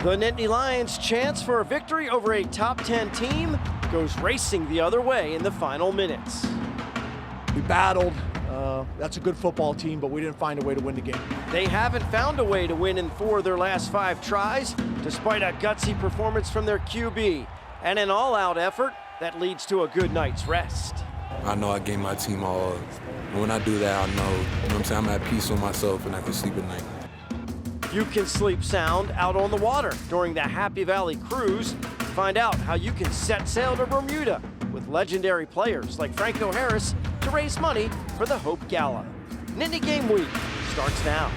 The Nittany Lions' chance for a victory over a top 10 team goes racing the other way in the final minutes. We battled. That's a good football team, but we didn't find a way to win the game. They haven't found a way to win in 4 of their last 5 tries, despite a gutsy performance from their QB and an all-out effort that leads to a good night's rest. I know I gave my team all. And when I do that, I know, you know what I'm saying, I'm at peace with myself and I can sleep at night. You can sleep sound out on the water during the Happy Valley Cruise. Find out how you can set sail to Bermuda with legendary players like Franco Harris to raise money for the Hope Gala. Nittany Game Week starts now.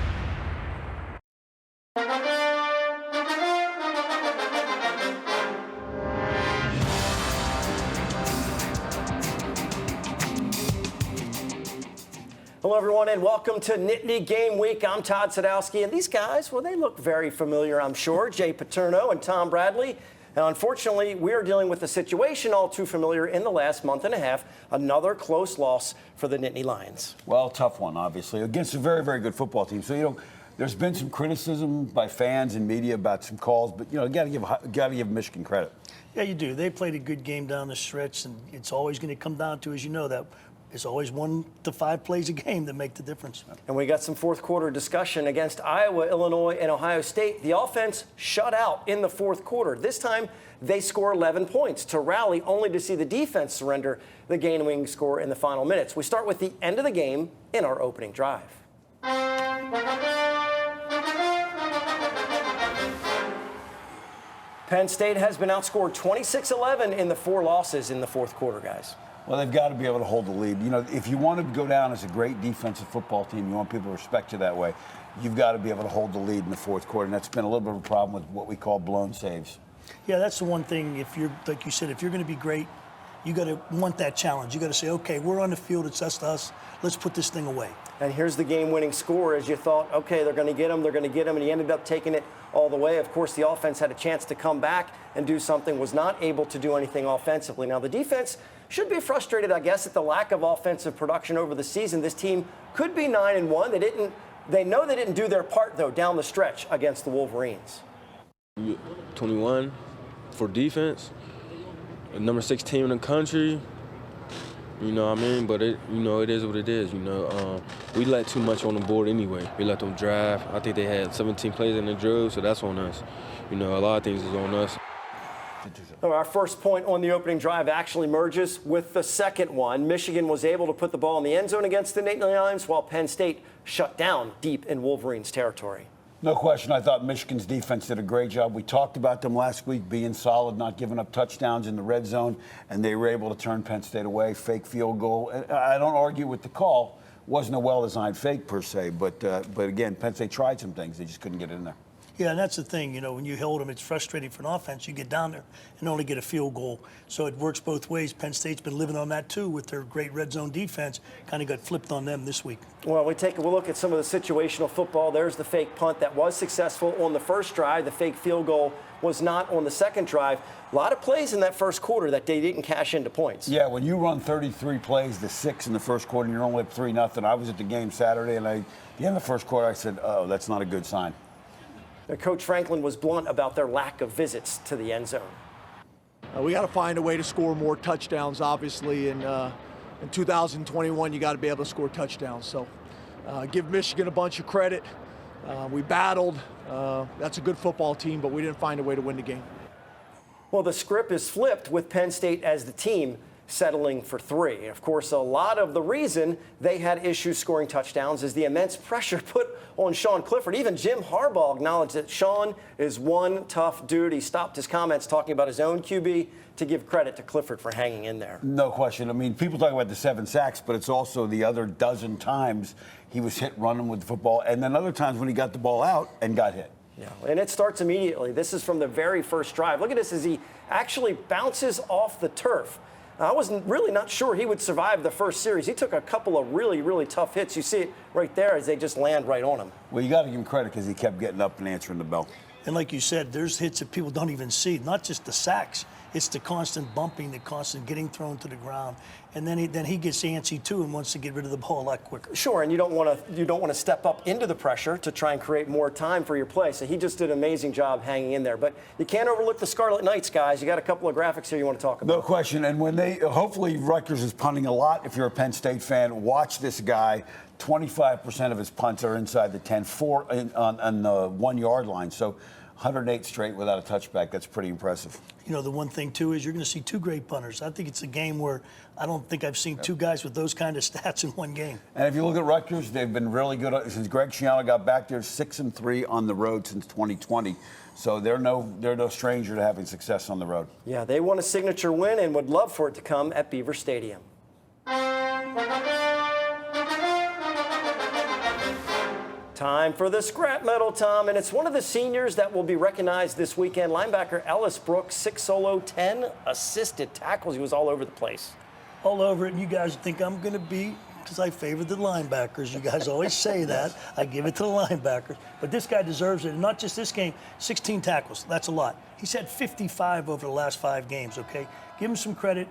Hello, everyone, and welcome to Nittany Game Week. I'm Todd Sadowski, and these guys, well, they look very familiar, I'm sure. Jay Paterno and Tom Bradley. And unfortunately, we are dealing with a situation all too familiar in the last month and a half, another close loss for the Nittany Lions. Well, tough one, obviously, against a very, very good football team. So, you know, there's been some criticism by fans and media about some calls, but, you know, you got to give Michigan credit. Yeah, you do. They played a good game down the stretch, and it's always going to come down to, as you know, that it's always 1 to 5 plays a game that make the difference. And we got some fourth quarter discussion against Iowa, Illinois, and Ohio State. The offense shut out in the fourth quarter. This time, they score 11 points to rally, only to see the defense surrender the game-winning score in the final minutes. We start with the end of the game in our opening drive. Penn State has been outscored 26-11 in the 4 losses in the fourth quarter, guys. Well, they've got to be able to hold the lead. You know, if you want to go down as a great defensive football team, you want people to respect you that way, you've got to be able to hold the lead in the fourth quarter. And that's been a little bit of a problem with what we call blown saves. Yeah, that's the one thing. If you're, like you said, if you're going to be great, you got to want that challenge. You got to say, okay, we're on the field, it's just us. Let's put this thing away. And here's the game-winning score as you thought, okay, they're going to get him, and he ended up taking it all the way. Of course, the offense had a chance to come back and do something, was not able to do anything offensively. Now, the defense should be frustrated, I guess, at the lack of offensive production over the season. This team could be 9-1. They know they didn't do their part, though, down the stretch against the Wolverines. 21 for defense, number 6 team in the country. You know what I mean? But it is what it is. You know, we let too much on the board anyway. We let them drive. I think they had 17 plays in the drill, so that's on us. You know, a lot of things is on us. Our first point on the opening drive actually merges with the second one. Michigan was able to put the ball in the end zone against the Nittany Lions, while Penn State shut down deep in Wolverines territory. No question. I thought Michigan's defense did a great job. We talked about them last week being solid, not giving up touchdowns in the red zone, and they were able to turn Penn State away, fake field goal. I don't argue with the call. Wasn't a well-designed fake per se, but again, Penn State tried some things. They just couldn't get it in there. Yeah, and that's the thing, you know, when you hold them, it's frustrating for an offense. You get down there and only get a field goal. So it works both ways. Penn State's been living on that, too, with their great red zone defense. Kind of got flipped on them this week. Well, we take a look at some of the situational football. There's the fake punt that was successful on the first drive. The fake field goal was not on the second drive. A lot of plays in that first quarter that they didn't cash into points. Yeah, when you run 33 plays to 6 in the first quarter and you're only up 3-0, I was at the game Saturday, and at the end of the first quarter, I said, oh, that's not a good sign. Coach Franklin was blunt about their lack of visits to the end zone. We got to find a way to score more touchdowns, obviously. In 2021, you got to be able to score touchdowns. So give Michigan a bunch of credit. We battled. That's a good football team, but we didn't find a way to win the game. Well, the script is flipped with Penn State as the team settling for 3. Of course, a lot of the reason they had issues scoring touchdowns is the immense pressure put on Sean Clifford. Even Jim Harbaugh acknowledged that Sean is one tough dude. He stopped his comments talking about his own QB to give credit to Clifford for hanging in there. No question. I mean, people talk about the 7 sacks, but it's also the other dozen times he was hit running with the football, and then other times when he got the ball out and got hit. Yeah, and it starts immediately. This is from the very first drive. Look at this as he actually bounces off the turf. I was really not sure he would survive the first series. He took a couple of really, really tough hits. You see it right there as they just land right on him. Well, you got to give him credit because he kept getting up and answering the bell. And like you said, there's hits that people don't even see, not just the sacks. It's the constant bumping, the constant getting thrown to the ground. And then he gets antsy too and wants to get rid of the ball a lot quicker. Sure, and you don't want to step up into the pressure to try and create more time for your play. So he just did an amazing job hanging in there. But you can't overlook the Scarlet Knights, guys. You got a couple of graphics here you want to talk about. No question. And when hopefully Rutgers is punting a lot. If you're a Penn State fan, watch this guy. 25% of his punts are inside the 10, 4 on the 1 yard line. So 108 straight without a touchback. That's pretty impressive. You know, the one thing, too, is you're going to see two great punters. I think it's a game where I don't think I've seen two guys with those kind of stats in one game. And if you look at Rutgers, they've been really good. Since Greg Schiano got back there, 6-3 on the road since 2020. So they're no stranger to having success on the road. Yeah, they want a signature win and would love for it to come at Beaver Stadium. Time for the scrap medal, Tom, and it's one of the seniors that will be recognized this weekend. Linebacker Ellis Brooks, 6 solo, 10 assisted tackles. He was all over the place. All over it, and you guys think I'm going to beat because I favor the linebackers. You guys always say that. I give it to the linebackers. But this guy deserves it, and not just this game, 16 tackles. That's a lot. He's had 55 over the last 5 games, okay? Give him some credit.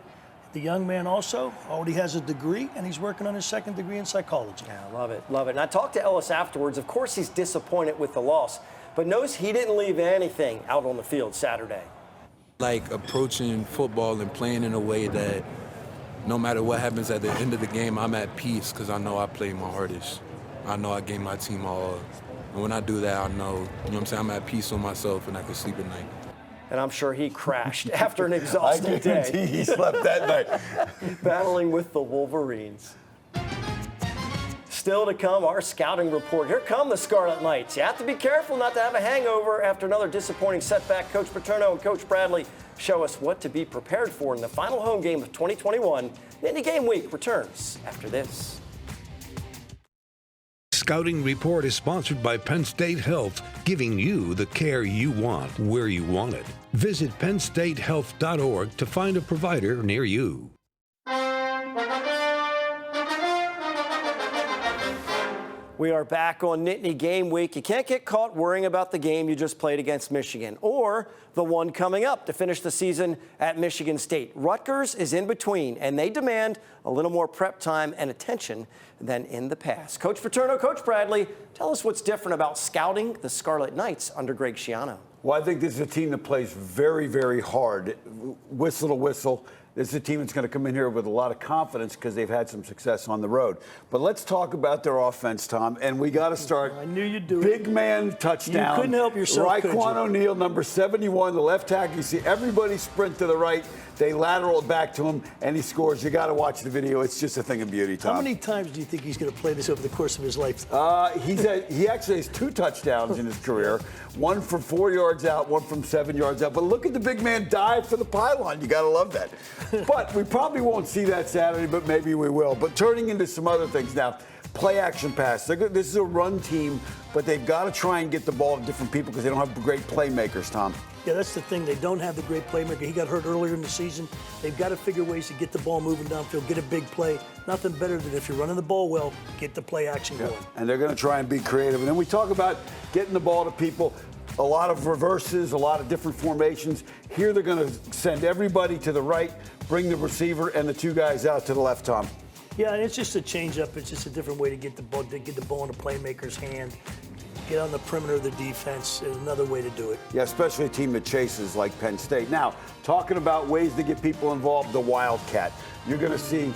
The young man also already has a degree, and he's working on his 2nd degree in psychology. Yeah, love it, love it. And I talked to Ellis afterwards. Of course, he's disappointed with the loss, but knows he didn't leave anything out on the field Saturday. Like approaching football and playing in a way that no matter what happens at the end of the game, I'm at peace because I know I played my hardest. I know I gave my team all. And when I do that, I know, you know what I'm saying, I'm at peace with myself and I can sleep at night. And I'm sure he crashed after an exhausting I guarantee day. he slept that night. Battling with the Wolverines. Still to come, our scouting report. Here come the Scarlet Knights. You have to be careful not to have a hangover after another disappointing setback. Coach Paterno and Coach Bradley show us what to be prepared for in the final home game of 2021. Nittany Game Week returns after this. Scouting Report is sponsored by Penn State Health, giving you the care you want, where you want it. Visit PennStateHealth.org to find a provider near you. We are back on Nittany Game Week. You can't get caught worrying about the game you just played against Michigan or the one coming up to finish the season at Michigan State. Rutgers is in between, and they demand a little more prep time and attention than in the past. Coach Paterno, Coach Bradley, tell us what's different about scouting the Scarlet Knights under Greg Schiano. Well, I think this is a team that plays very, very hard, whistle to whistle. This is a team that's going to come in here with a lot of confidence because they've had some success on the road. But let's talk about their offense, Tom. And we got to start. I knew you'd do it. Big man touchdown. You couldn't help yourself, could you? Raekwon O'Neal, number 71, the left tackle. You see everybody sprint to the right. They lateral it back to him, and he scores. You got to watch the video. It's just a thing of beauty, Tom. How many times do you think he's going to play this over the course of his life? He actually has 2 touchdowns in his career. One from 4 yards out, one from 7 yards out. But look at the big man dive for the pylon. You got to love that. But we probably won't see that Saturday, but maybe we will. But turning into some other things now. Play action pass. This is a run team, but they've got to try and get the ball to different people because they don't have great playmakers, Tom. Yeah, that's the thing. They don't have the great playmaker. He got hurt earlier in the season. They've got to figure ways to get the ball moving downfield, get a big play. Nothing better than if you're running the ball well, get the play action going. And they're going to try and be creative. And then we talk about getting the ball to people. A lot of reverses, a lot of different formations. Here they're going to send everybody to the right, bring the receiver and the 2 guys out to the left, Tom. Yeah, and it's just a change-up. It's just a different way to get the ball in the playmaker's hand. Get on the perimeter of the defense is another way to do it. Yeah, especially a team that chases like Penn State. Now, talking about ways to get people involved, the Wildcat. You're going to see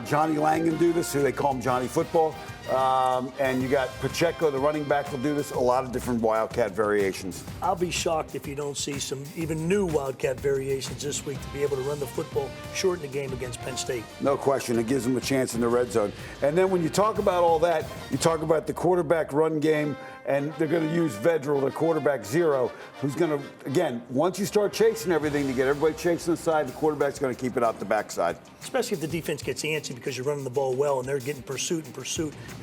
Johnny Langan do this, who they call him Johnny Football. And you got Pacheco, the running back, will do this. A lot of different Wildcat variations. I'll be shocked if you don't see some even new Wildcat variations this week to be able to run the football, shorten the game against Penn State. No question. It gives them a chance in the red zone. And then when you talk about all that, you talk about the quarterback run game, and they're going to use Vedral, the quarterback 0, who's going to, again, once you start chasing everything to get everybody chasing the side, the quarterback's going to keep it out the backside. Especially if the defense gets antsy because you're running the ball well and they're getting pursuit. And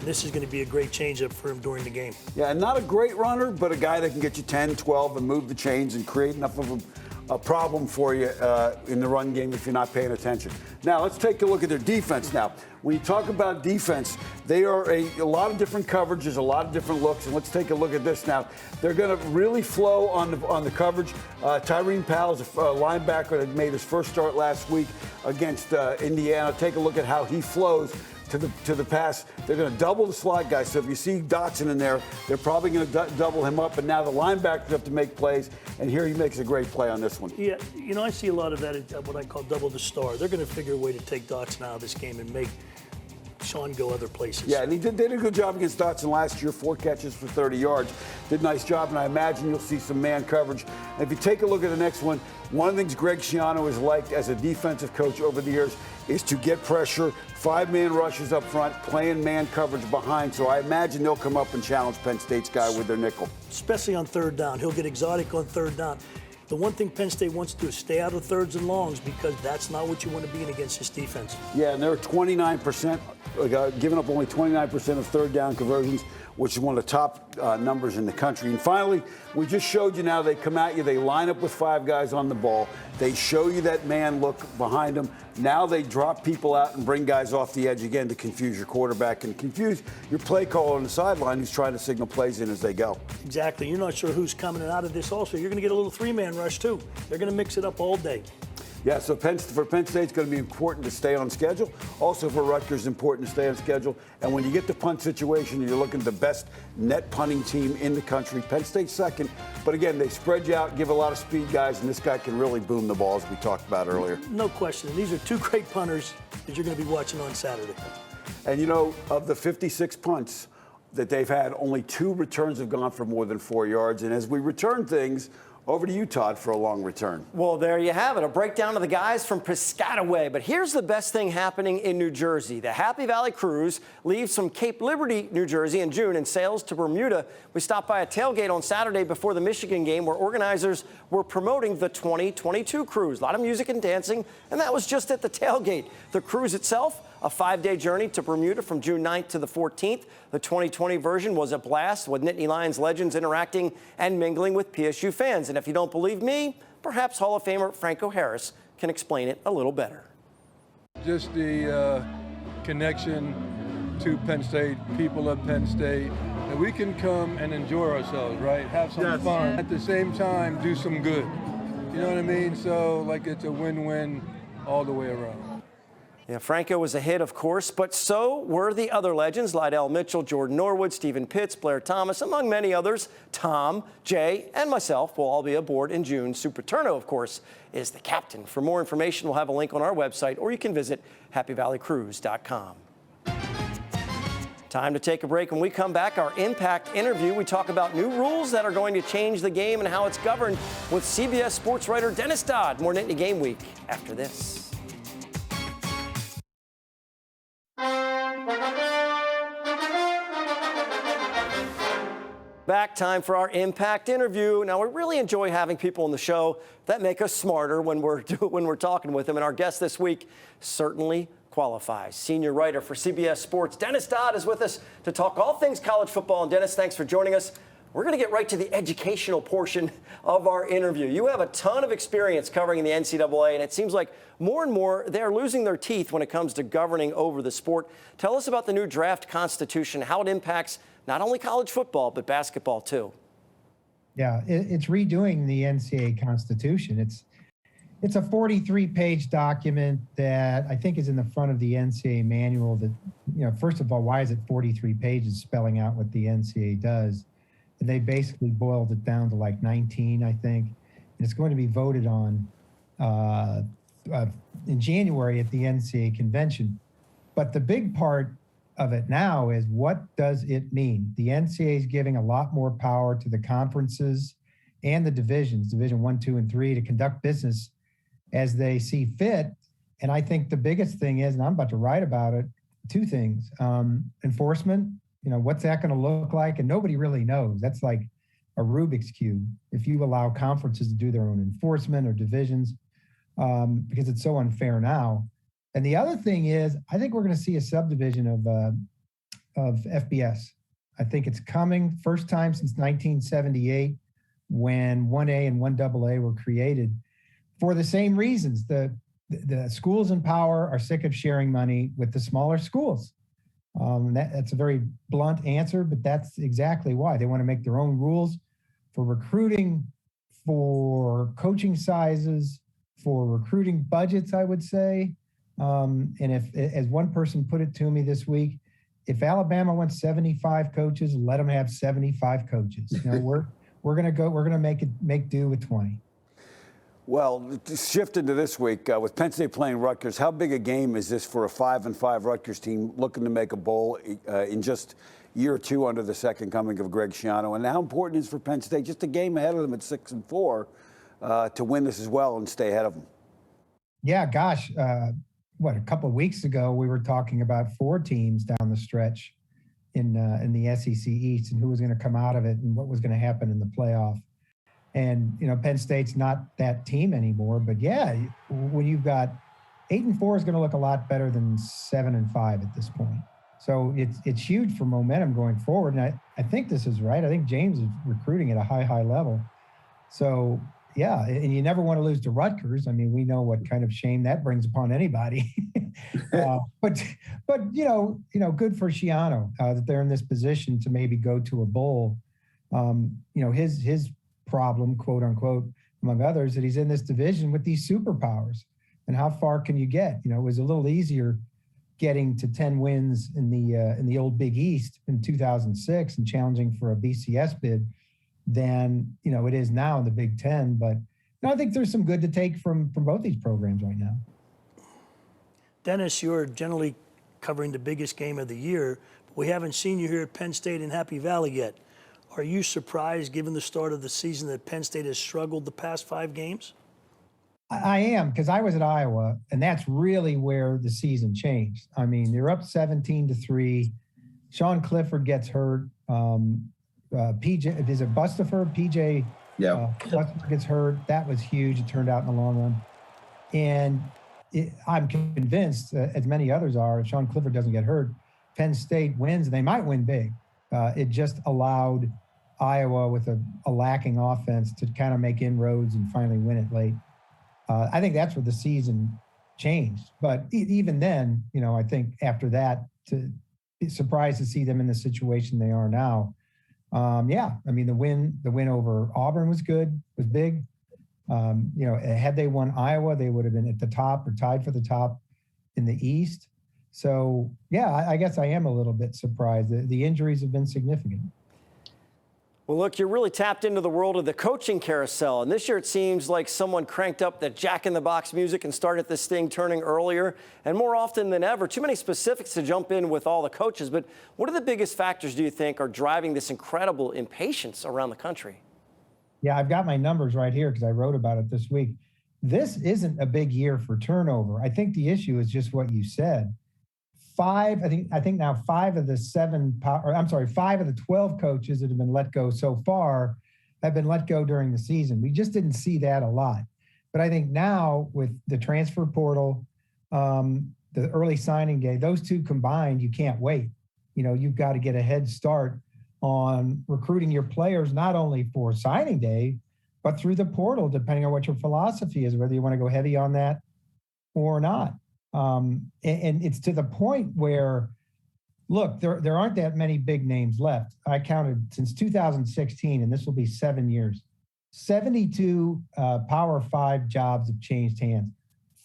this is going to be a great change-up for him during the game. Yeah, and not a great runner, but a guy that can get you 10, 12, and move the chains and create enough of a problem for you in the run game if you're not paying attention. Now, let's take a look at their defense now. When you talk about defense, they are a lot of different coverages, a lot of different looks, and let's take a look at this now. They're going to really flow on the coverage. Tyreen Powell's a linebacker that made his first start last week against Indiana. Take a look at how he flows to the pass. They're going to double the slot guy. So if you see Dotson in there, they're probably going to double him up. And now the linebackers have to make plays. And here he makes a great play on this one. Yeah, you know, I see a lot of that at what I call double the star. They're going to figure a way to take Dotson out of this game and make Sean go other places. Yeah, and they did a good job against Dotson last year, 4 catches for 30 yards. Did a nice job, and I imagine you'll see some man coverage. And if you take a look at the next one of the things Greg Schiano has liked as a defensive coach over the years is to get pressure, 5-man rushes up front, playing man coverage behind. So I imagine they'll come up and challenge Penn State's guy with their nickel. Especially on third down. He'll get exotic on third down. The one thing Penn State wants to do is stay out of thirds and longs because that's not what you want to be in against this defense. Yeah, and they're 29%, giving up only 29% of third down conversions, which is one of the top numbers in the country. And finally, we just showed you now they come at you, they line up with 5 guys on the ball. They show you that man look behind them. Now they drop people out and bring guys off the edge again to confuse your quarterback and confuse your play caller on the sideline who's trying to signal plays in as they go. Exactly. You're not sure who's coming out of this also. You're going to get a little 3-man rush too. They're going to mix it up all day. Yeah, so for Penn State, it's going to be important to stay on schedule. Also for Rutgers, it's important to stay on schedule. And when you get the punt situation, you're looking at the best net punting team in the country. Penn State's second. But again, they spread you out, give a lot of speed guys, and this guy can really boom the ball, as we talked about earlier. No question. These are 2 great punters that you're going to be watching on Saturday. And, you know, of the 56 punts that they've had, only 2 returns have gone for more than 4 yards. And as we return things, over to you, Todd, for a long return. Well, there you have it, a breakdown of the guys from Piscataway. But here's the best thing happening in New Jersey. The Happy Valley Cruise leaves from Cape Liberty, New Jersey in June and sails to Bermuda. We stopped by a tailgate on Saturday before the Michigan game where organizers were promoting the 2022 cruise. A lot of music and dancing, and that was just at the tailgate. The cruise itself, a 5-day journey to Bermuda from June 9th to the 14th. The 2020 version was a blast with Nittany Lions legends interacting and mingling with PSU fans. And if you don't believe me, perhaps Hall of Famer Franco Harris can explain it a little better. Just the connection to Penn State, people of Penn State, that we can come and enjoy ourselves, right? Have some fun. At the same time, do some good. You know what I mean? So, like, it's a win-win all the way around. Yeah, Franco was a hit, of course, but so were the other legends, Lydell Mitchell, Jordan Norwood, Stephen Pitts, Blair Thomas, among many others. Tom, Jay, and myself will all be aboard in June. Sue Paterno, of course, is the captain. For more information, we'll have a link on our website, or you can visit happyvalleycruise.com. Time to take a break. When we come back, our Impact interview, we talk about new rules that are going to change the game and how it's governed with CBS sports writer Dennis Dodd. More Nittany Game Week after this. Back, time for our Impact interview. Now, we really enjoy having people on the show that make us smarter when we're talking with them. And our guest this week certainly qualifies. Senior writer for CBS Sports, Dennis Dodd, is with us to talk all things college football. And Dennis, thanks for joining us. We're going to get right to the educational portion of our interview. You have a ton of experience covering the NCAA, and it seems like more and more they're losing their teeth when it comes to governing over the sport. Tell us about the new draft constitution, how it impacts not only college football, but basketball too. Yeah, it's redoing the NCAA Constitution. It's a 43-page document that I think is in the front of the NCAA manual that, you know, first of all, why is it 43 pages spelling out what the NCAA does? And they basically boiled it down to like 19, I think. And it's going to be voted on in January at the NCAA convention. But the big part of it now is, what does it mean? The NCAA is giving a lot more power to the conferences and the divisions, Division 1, 2, and 3, to conduct business as they see fit. And I think the biggest thing is, and I'm about to write about it, 2 things. Enforcement, you know, what's that going to look like? And nobody really knows. That's like a Rubik's Cube. If you allow conferences to do their own enforcement or divisions, because it's so unfair now. And the other thing is, I think we're going to see a subdivision of FBS. I think it's coming, first time since 1978, when 1A and 1AA were created. for the same reasons. The schools in power are sick of sharing money with the smaller schools. That's a very blunt answer, but that's exactly why. They want to make their own rules for recruiting, for coaching sizes, for recruiting budgets, I would say. And if, as one person put it to me this week, if Alabama wants 75 coaches, let them have 75 coaches. You know, we're going to make do with 20. Well, to shift into this week, with Penn State playing Rutgers, how big a game is this for a 5-5 Rutgers team looking to make a bowl in just year or two under the second coming of Greg Schiano? And how important is for Penn State, just a game ahead of them at 6-4, to win this as well and stay ahead of them? Yeah, gosh, a couple of weeks ago, we were talking about 4 teams down the stretch in the SEC East and who was going to come out of it and what was going to happen in the playoff. And, you know, Penn State's not that team anymore. But, yeah, when you've got 8-4 is going to look a lot better than 7-5 at this point. So it's huge for momentum going forward. And I think this is right. I think James is recruiting at a high level. So, yeah, and you never want to lose to Rutgers. I mean, we know what kind of shame that brings upon anybody. But you know, good for Schiano that they're in this position to maybe go to a bowl. You know, his problem, quote unquote, among others, that he's in this division with these superpowers. And how far can you get? You know, it was a little easier getting to 10 wins in the old Big East in 2006 and challenging for a BCS bid than, you know, it is now in the Big Ten. But you know, I think there's some good to take from both these programs right now. Dennis, you're generally covering the biggest game of the year, but we haven't seen you here at Penn State in Happy Valley yet. Are you surprised, given the start of the season, that Penn State has struggled the past 5 games? I am, because I was at Iowa, and that's really where the season changed. I mean, they're up 17-3. Sean Clifford gets hurt. PJ, is it Bustaford? PJ Bustaford gets hurt. That was huge, it turned out in the long run. And I'm convinced, as many others are, if Sean Clifford doesn't get hurt, Penn State wins, and they might win big. It just allowed Iowa, with a lacking offense, to kind of make inroads and finally win it late. I think that's where the season changed. But even then, you know, I think after that, to be surprised to see them in the situation they are now. Yeah, I mean, the win over Auburn was good, was big. You know, had they won Iowa, they would have been at the top or tied for the top in the East. So, yeah, I guess I am a little bit surprised. The injuries have been significant. Well, look, you're really tapped into the world of the coaching carousel. And this year it seems like someone cranked up the jack-in-the-box music and started this thing turning earlier and more often than ever. Too many specifics to jump in with all the coaches. But what are the biggest factors, do you think, are driving this incredible impatience around the country? Yeah, I've got my numbers right here because I wrote about it this week. This isn't a big year for turnover. I think the issue is just what you said. I think now 5 of the 12 coaches that have been let go so far have been let go during the season. We just didn't see that a lot. But I think now with the transfer portal, the early signing day, those two combined, you can't wait. You know, you've got to get a head start on recruiting your players, not only for signing day, but through the portal, depending on what your philosophy is, whether you want to go heavy on that or not. And it's to the point where, look, there aren't that many big names left. I counted since 2016, and this will be 7 years. 72 Power 5 jobs have changed hands.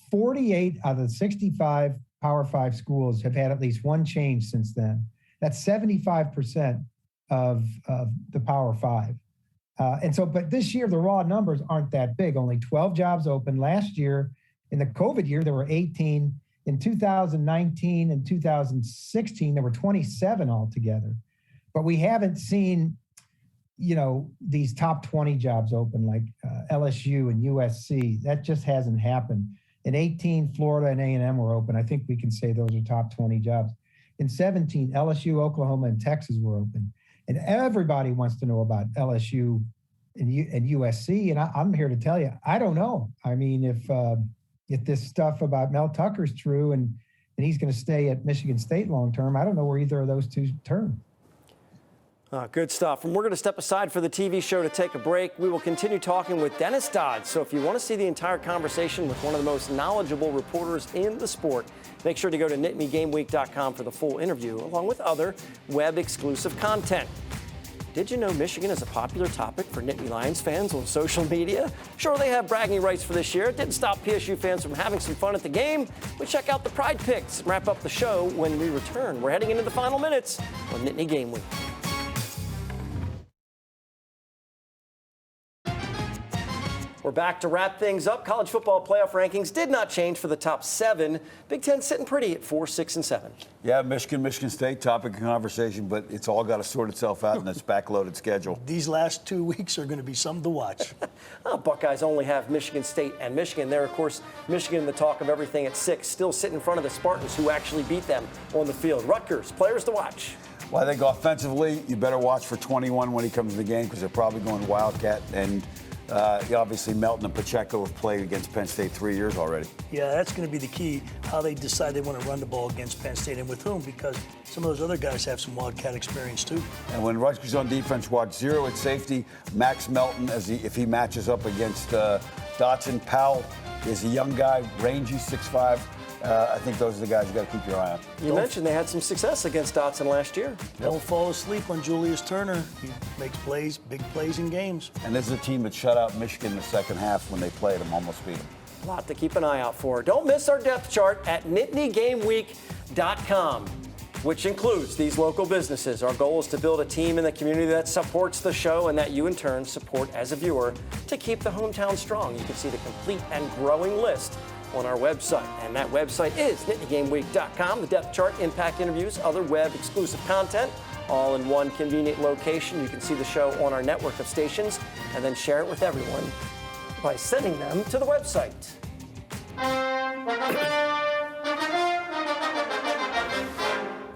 48 out of the 65 Power 5 schools have had at least one change since then. That's 75% of the Power 5. But this year, the raw numbers aren't that big. Only 12 jobs open. Last year, in the COVID year, there were 18. In 2019 and 2016, there were 27 altogether. But we haven't seen, you know, these top 20 jobs open like LSU and USC. That just hasn't happened. In 18, Florida and A&M were open. I think we can say those are top 20 jobs. In 17, LSU, Oklahoma, and Texas were open. And everybody wants to know about LSU and USC. And I'm here to tell you, I don't know. I mean, if this stuff about Mel Tucker's true and he's going to stay at Michigan State long term, I don't know where either of those two turn. Good stuff. And we're going to step aside for the TV show to take a break. We will continue talking with Dennis Dodd. So if you want to see the entire conversation with one of the most knowledgeable reporters in the sport, make sure to go to NittanyGameWeek.com for the full interview, along with other web-exclusive content. Did you know Michigan is a popular topic for Nittany Lions fans on social media? Sure, they have bragging rights for this year. It didn't stop PSU fans from having some fun at the game. We check out the Pride Picks and wrap up the show when we return. We're heading into the final minutes on Nittany Game Week. We're back to wrap things up. College football playoff rankings did not change for the top 7. Big Ten sitting pretty at 4, 6, and 7. Yeah, Michigan State, topic of conversation, but it's all got to sort itself out in this backloaded schedule. These last 2 weeks are going to be something to watch. Buckeyes only have Michigan State and Michigan. There, of course, Michigan, the talk of everything at 6, still sit in front of the Spartans, who actually beat them on the field. Rutgers, players to watch. Well, I think offensively, you better watch for 21 when he comes to the game because they're probably going Wildcat. And obviously, Melton and Pacheco have played against Penn State 3 years already. Yeah, that's going to be the key, how they decide they want to run the ball against Penn State and with whom, because some of those other guys have some Wildcat experience too. And when Rutgers on defense, watch 0 at safety. Max Melton, if he matches up against Dotson. Powell is a young guy, rangy, 6'5". I think those are the guys you got to keep your eye on. You mentioned they had some success against Dotson last year. Don't fall asleep on Julius Turner. He makes plays, big plays in games. And this is a team that shut out Michigan in the second half when they played them, almost beat them. A lot to keep an eye out for. Don't miss our depth chart at NittanyGameWeek.com, which includes these local businesses. Our goal is to build a team in the community that supports the show and that you, in turn, support as a viewer to keep the hometown strong. You can see the complete and growing list on our website. And that website is NittanyGameWeek.com. The depth chart, impact interviews, other web exclusive content, all in one convenient location. You can see the show on our network of stations and then share it with everyone by sending them to the website.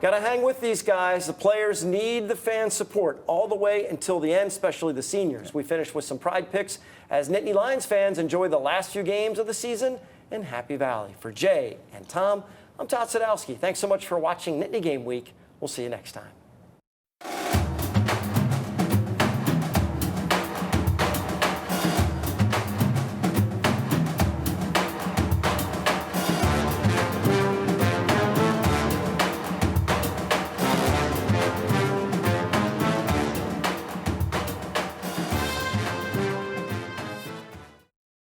Got to hang with these guys. The players need the fan support all the way until the end, especially the seniors. We finish with some Pride Picks as Nittany Lions fans enjoy the last few games of the season in Happy Valley. For Jay and Tom, I'm Todd Sadowski. Thanks so much for watching Nittany Game Week. We'll see you next time.